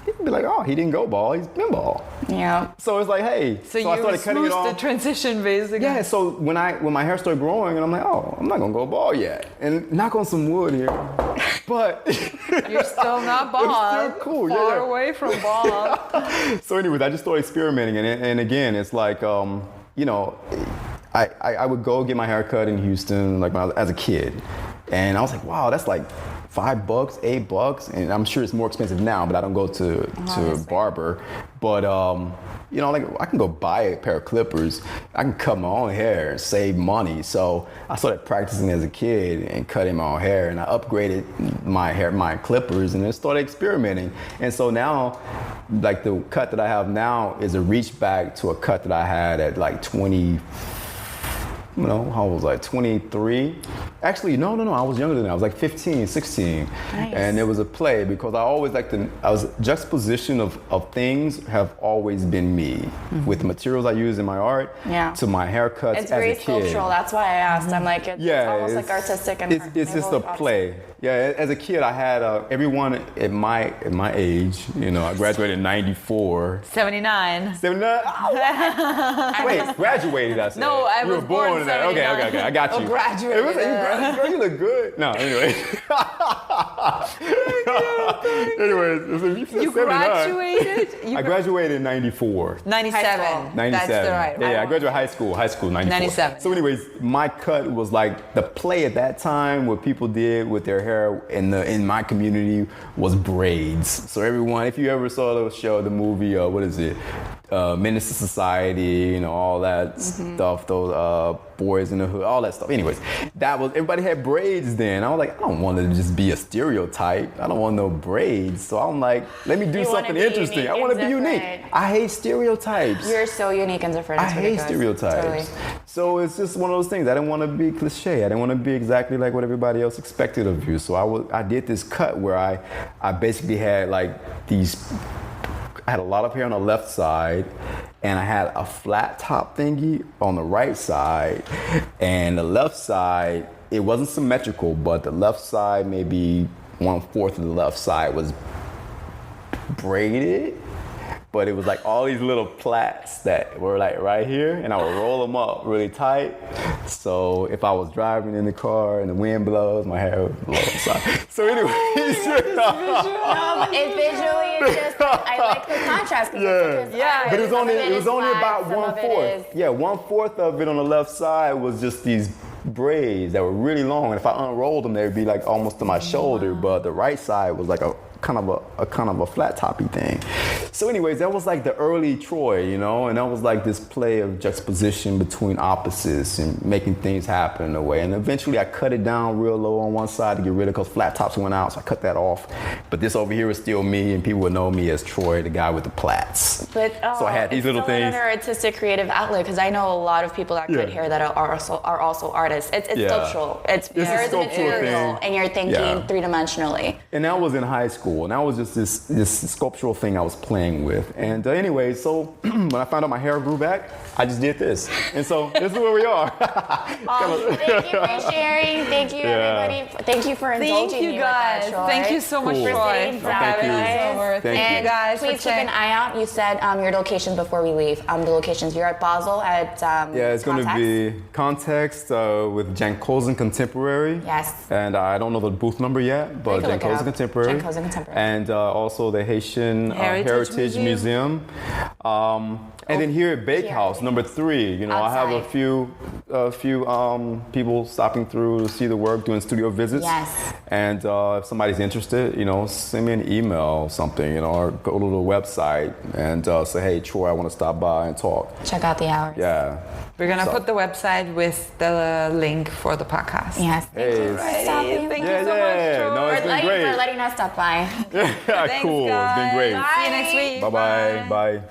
people be like, oh, he didn't go bald, he's been bald. Yeah. So it's like, hey. So I started cutting it off. the transition basically. Yeah, so when my hair started growing, and I'm like, oh, I'm not gonna go bald yet. And knock on some wood here. But you're still not bald. It's still cool. Far away from bald. So anyways, I just started experimenting, and again, it's like, I would go get my hair cut in Houston, like when I was, as a kid, and I was like, wow, that's like $5, $8, and I'm sure it's more expensive now, but I don't go to a barber. But like I can go buy a pair of clippers. I can cut my own hair and save money. So I started practicing as a kid and cutting my own hair, and I upgraded my clippers, and then started experimenting. And so now, like the cut that I have now is a reach back to a cut that I had at like 20. how was I, 23? Actually, no, I was younger than that. I was like 15, 16. Nice. And it was a play because I always juxtaposition of things have always been me with the materials I use in my art to my haircuts it's as very a kid. sculptural. That's why I asked. I'm like, it's almost like artistic and it's just a play. Yeah, as a kid, I had everyone at my age. I graduated in '94. 79. 79. Wait, graduated. I said. No, I was born in that. Okay, I got you. Oh, graduated. Girl, you look good. No, anyway. Anyways, You graduated? I graduated in '94. 97. 97. That's the right one. Yeah, I graduated high school 94. 97. So anyways, my cut was like the play at that time. What people did with their hair in my community was braids. So everyone, if you ever saw the show, the movie, what is it? Menace to Society, all that stuff, those Boys in the Hood, all that stuff. Anyways, everybody had braids then. I was like, I don't want to just be a stereotype. I don't want no braids. So I'm like, let me do something interesting. I want to be unique. I hate stereotypes. You're so unique and different. I hate stereotypes. Totally. So it's just one of those things. I didn't want to be cliche. I didn't want to be exactly like what everybody else expected of you. So I did this cut where I basically had like these. I had a lot of hair on the left side, and I had a flat top thingy on the right side, and the left side, it wasn't symmetrical, but the left side, maybe 1/4 of the left side was braided, but it was like all these little plaits that were like right here, and I would roll them up really tight. So if I was driving in the car and the wind blows, my hair would blow upside. So anyway, It visually is just I like the contrast. But it was only about 1/4. Yeah, 1/4 of it on the left side was just these braids that were really long, and if I unrolled them, they'd be like almost to my shoulder. But the right side was like a kind of a flat toppy thing. So anyways, that was like the early Troy, and that was like this play of juxtaposition between opposites and making things happen in a way. And eventually I cut it down real low on one side to get rid of, because flat tops went out, so I cut that off. But this over here is still me, and people would know me as Troy, the guy with the plaits. But so I had these little things. It's another artistic creative outlet, because I know a lot of people that cut hair that are also artists. It's sculptural. It's hair is a material, and you're thinking three-dimensionally. And that was in high school. And that was just this sculptural thing I was playing with. And anyway, so when I found out my hair grew back, I just did this. And so this is where we are. Thank you for sharing. Thank you, everybody. Thank you for indulging me with that, Troy. Thank you so much, Troy, for having us over. Thank you guys. Please keep an eye out. You said your location before we leave. The locations. You're at Basel at it's going to be Context with Jan Kozen Contemporary. Yes. And I don't know the booth number yet, but Jan Kozen Contemporary. Jan Kozen Contemporary. And also the Haitian Heritage Museum. And then here at Bakehouse, number 3, I have a few people stopping through to see the work, doing studio visits. Yes. And if somebody's interested, send me an email or something, or go to the website and say, hey, Troy, I want to stop by and talk. Check out the hours. Yeah. We're going to put the website with the link for the podcast. Yes. Thank you so much, Troy. No, it's been great. For letting us stop by. Thanks, cool. Guys. It's been great. See you next week. Bye-bye. Bye.